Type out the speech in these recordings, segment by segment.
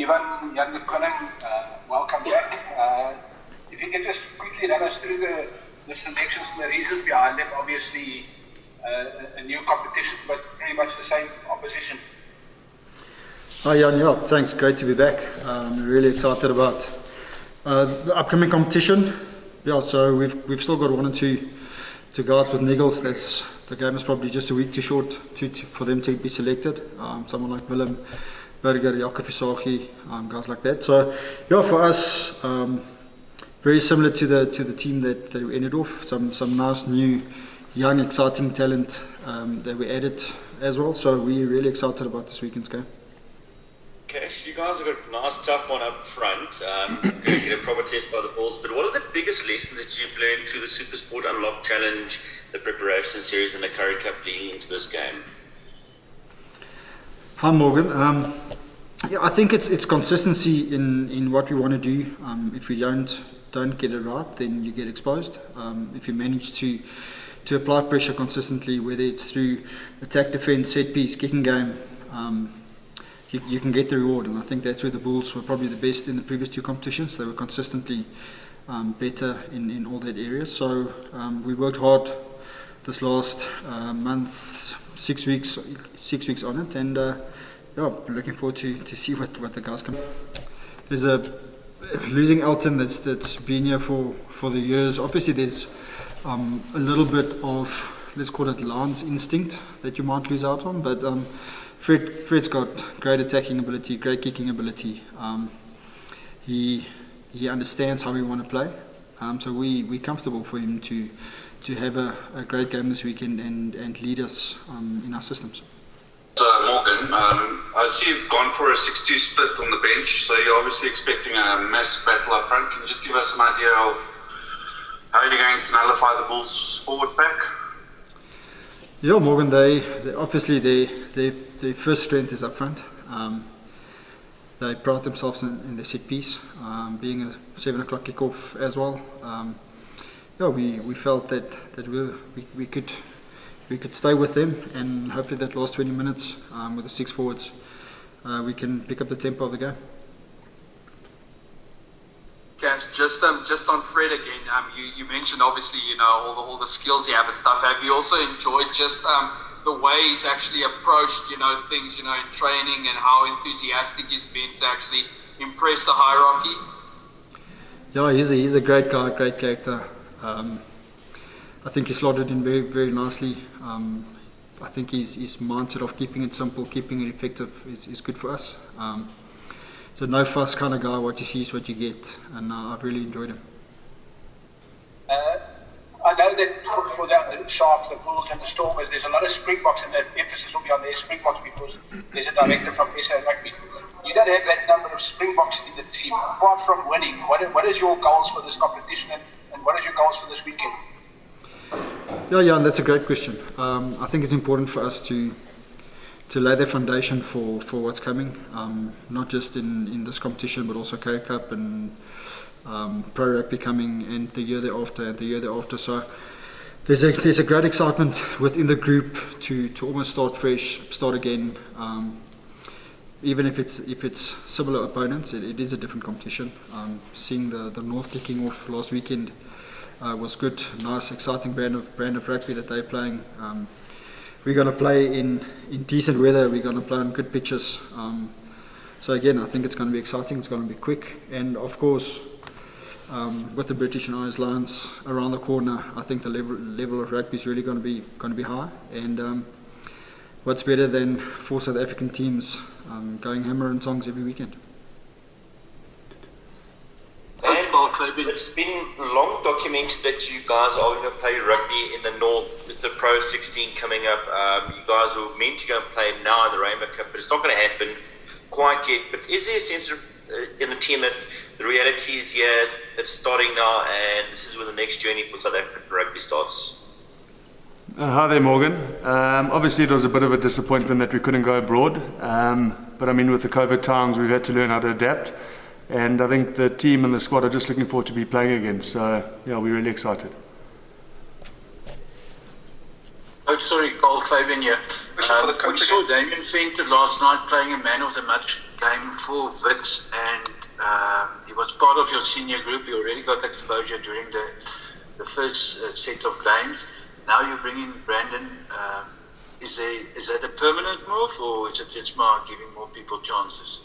Ivan welcome back. If you could just quickly run us through the selections and the reasons behind them. Obviously, a new competition, but pretty much the same opposition. Hi Jan, yeah, thanks. Great to be back. Really excited about the upcoming competition. Yeah, so we've still got one or two guys with niggles. The game is probably just a week too short for them to be selected. Someone like Willem, Berger, Jakob Isagi, guys like that. So yeah, for us, very similar to the team that we ended off. Some nice new, young, exciting talent that we added as well. So we're really excited about this weekend's game. Okay, so you guys have got a nice tough one up front. Going to get a proper test by the Bulls. But what are the biggest lessons that you've learned through the Super Sport Unlock Challenge, the preparation series, and the Currie Cup leading into this game? Hi Morgan. Yeah, I think it's consistency in what we want to do. If we don't get it right, then you get exposed. If you manage to apply pressure consistently, whether it's through attack, defence, set piece, kicking game, you can get the reward, and I think that's where the Bulls were probably the best in the previous two competitions. They were consistently better in all that area. So we worked hard this last month, 6 weeks on it, and yeah, looking forward to see what the guys come. There's losing Elton that's been here for the years. Obviously, there's a little bit of, let's call it, Lions instinct that you might lose out on, but Fred's got great attacking ability, great kicking ability. He understands how we want to play, so we're comfortable for him to have a great game this weekend and lead us in our systems. So Morgan, I see you've gone for a 6-2 split on the bench, so you're obviously expecting a massive battle up front. Can you just give us some idea of how you're going to nullify the Bulls' forward pack? Yeah, Morgan, they obviously their first strength is up front. They pride themselves in their set piece, being a 7 o'clock kickoff as well. Yeah, we felt that we could stay with them, and hopefully that last 20 minutes with the 6 forwards, we can pick up the tempo of the game. Cass, just on Fred again. You mentioned obviously all the skills you have and stuff. Have you also enjoyed just the way he's actually approached things in training, and how enthusiastic he's been to actually impress the hierarchy? Yeah, he's a great guy, great character. I think he slotted in very, very nicely. I think his mindset of keeping it simple, keeping it effective is good for us. So no fuss kind of guy. What you see is what you get, and I've really enjoyed him. I know that for the Sharks, the Bulls and the Stormers, there's a lot of Springboks, and the emphasis will be on their Springboks because there's a director from SA Rugby. You don't have that number of Springboks in the team. Apart from winning, what is your goals for this competition, and what is your goals for this weekend? Yeah, Jan, that's a great question. I think it's important for us to lay the foundation for what's coming, not just in this competition, but also Currie Cup and Pro Rugby coming, and the year thereafter and the year thereafter. So there's a great excitement within the group to almost start fresh, start again. Even if it's similar opponents, it is a different competition. Seeing the North kicking off last weekend was good, nice, exciting brand of rugby that they're playing. We're going to play in decent weather. We're going to play on good pitches. So again, I think it's going to be exciting. It's going to be quick, and of course, with the British and Irish Lions around the corner, I think the level of rugby is really going to be high. And what's better than 4 South African teams going hammer and songs every weekend? It's been long documented that you guys are going to play rugby in the north with the Pro 16 coming up. You guys were meant to go and play now in the Rainbow Cup, but it's not going to happen quite yet. But is there a sense in the team that the reality is here, it's starting now, and this is where the next journey for South African rugby starts? Hi there, Morgan. Obviously it was a bit of a disappointment that we couldn't go abroad, but I mean, with the COVID times we've had to learn how to adapt. And I think the team and the squad are just looking forward to be playing again. So, yeah, we're really excited. Sorry, Paul Fabian here. We saw Damien Fenter last night playing a man of the match game for Wits, and he was part of your senior group. You already got exposure during the first set of games. Now you bring in Brandon. Is that a permanent move, or is it just more giving more people chances?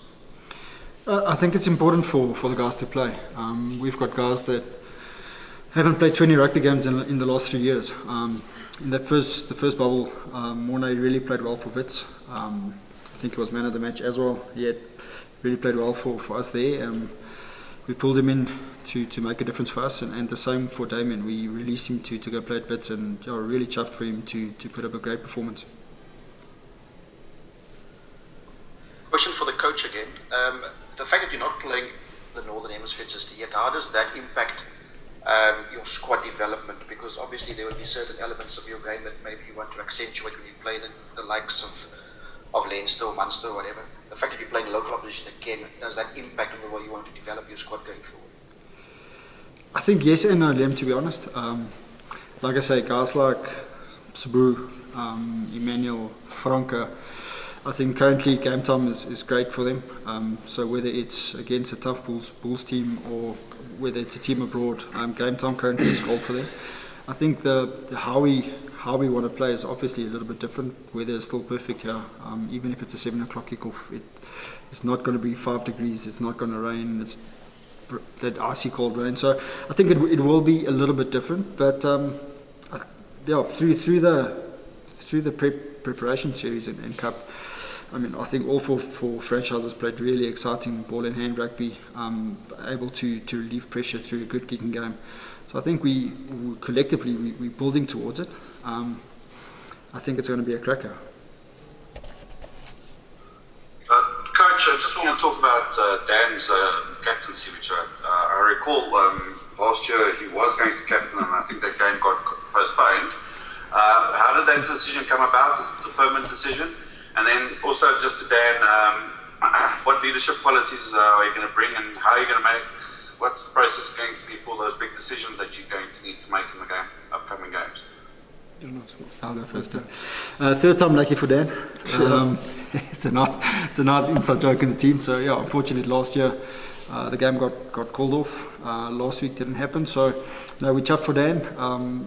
I think it's important for the guys to play. We've got guys that haven't played 20 rugby games in the last 3 years. In the first bubble, Mornay really played well for Wits. I think he was man of the match as well. He had really played well for us there. We pulled him in to make a difference for us, and the same for Damien. We released him to go play at Wits, and really chuffed for him to put up a great performance. Question for the coach again. The fact that you're not playing the Northern Hemisphere just yet, how does that impact your squad development? Because obviously there would be certain elements of your game that maybe you want to accentuate when you play the likes of Leinster or Munster or whatever. The fact that you're playing local opposition again, does that impact on the way you want to develop your squad going forward? I think yes and no, Liam, to be honest. Like I say, guys like Sabu, Emmanuel, Franca, I think currently game time is great for them. So whether it's against a tough Bulls team or whether it's a team abroad, game time currently is called for them. I think the how we want to play is obviously a little bit different. Weather is still perfect here. Even if it's a 7 o'clock kickoff, it's not going to be 5 degrees. It's not going to rain. It's that icy cold rain. So I think it will be a little bit different. But through the preparation series and cup, I mean, I think all four franchises played really exciting ball in hand rugby, able to relieve pressure through a good kicking game. So I think we collectively we're building towards it. I think it's going to be a cracker. Coach, I just want to talk about Dan's captaincy, which I recall last year he was going to captain, and I think that game got postponed. How did that decision come about? Is it the permanent decision? And then also just to Dan, what leadership qualities are you going to bring, and how are you going to make? What's the process going to be for those big decisions that you're going to need to make in the upcoming games? I'll go first. Third time lucky for Dan. It's a nice inside joke in the team. So yeah, unfortunately last year the game got called off. Last week didn't happen. So no, we chuffed for Dan.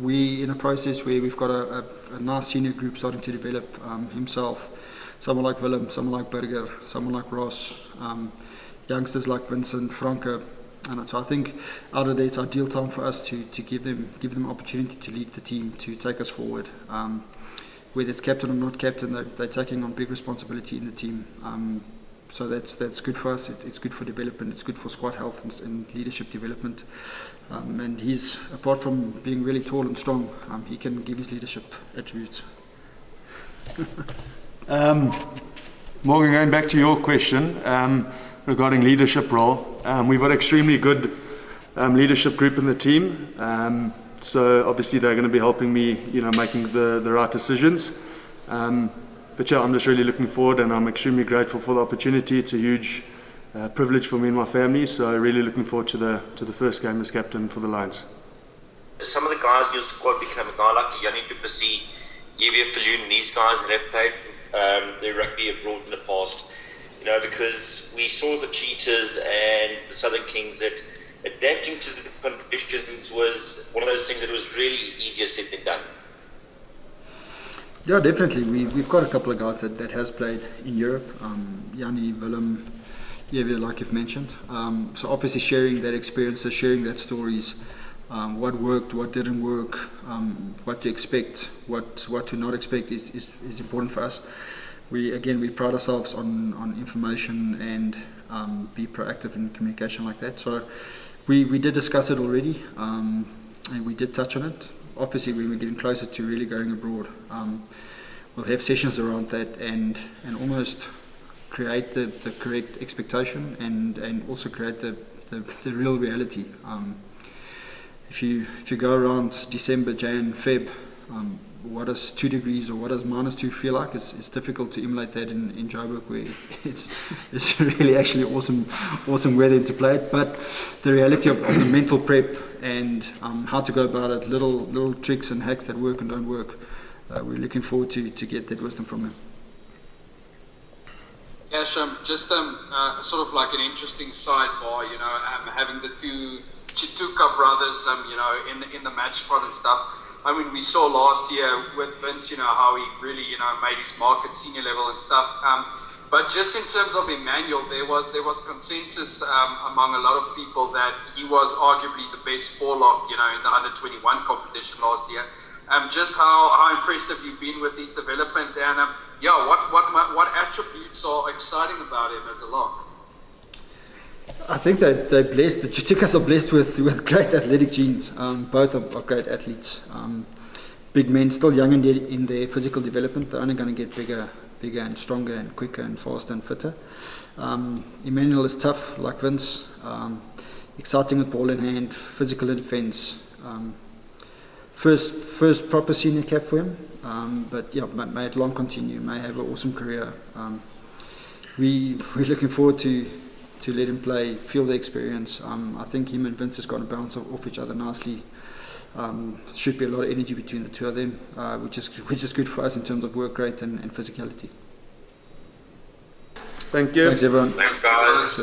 We in a process where we've got a nice senior group starting to develop himself. Someone like Willem, someone like Burger, someone like Ross, youngsters like Vincent, Franca. And so I think out of there it's ideal time for us to give them opportunity to lead the team, to take us forward. Whether it's captain or not captain, they're taking on big responsibility in the team. So that's good for us. It's good for development. It's good for squad health and leadership development. And he's, apart from being really tall and strong, he can give his leadership attributes. Morgan, going back to your question regarding leadership role, we've got extremely good leadership group in the team. So obviously they're going to be helping me, making the right decisions. But yeah, I'm just really looking forward, and I'm extremely grateful for the opportunity. It's a huge privilege for me and my family. So really looking forward to the first game as captain for the Lions. Some of the guys in your squad become a guy like Yanni du Plessis, Evie Falloon, these guys that have played their rugby abroad in the past. Because we saw the Cheetahs and the Southern Kings that adapting to the conditions was one of those things that was really easier said than done. Yeah, definitely. We've got a couple of guys that has played in Europe. Yanni, Willem, Evie, like you've mentioned. So obviously sharing that experiences, sharing that stories, what worked, what didn't work, what to expect, what to not expect is important for us. We pride ourselves on information and be proactive in communication like that. So we did discuss it already, and we did touch on it. Obviously, when we're getting closer to really going abroad, we'll have sessions around that and almost create the correct expectation and also create the real reality. If you go around December, Jan, Feb, what does 2 degrees or what does -2 feel like? It's difficult to emulate that in Joburg, where it's really actually awesome weather to play it. But the reality of the mental prep and how to go about it, little tricks and hacks that work and don't work, we're looking forward to get that wisdom from him. Yeah, just sort of like an interesting sidebar, having the two Chituka brothers, in the match squad and stuff. I mean, we saw last year with Vince, how he really, made his mark at senior level and stuff. But just in terms of Emmanuel, there was consensus among a lot of people that he was arguably the best forelock, in the under-21 competition last year. Just how impressed have you been with his development, and what attributes are exciting about him as a lock? I think they're blessed. The Chitukas are blessed with great athletic genes. Both are great athletes. Big men, still young in their physical development. They're only going to get bigger and stronger and quicker and faster and fitter. Emmanuel is tough, like Vince. Exciting with ball in hand, physical in defence. First proper senior cap for him, but yeah, may it long continue. May have an awesome career. We're looking forward to let him play, feel the experience. I think him and Vince is going to bounce off each other nicely. Should be a lot of energy between the two of them, which is good for us in terms of work rate and physicality. Thank you. Thanks everyone. Thanks, guys.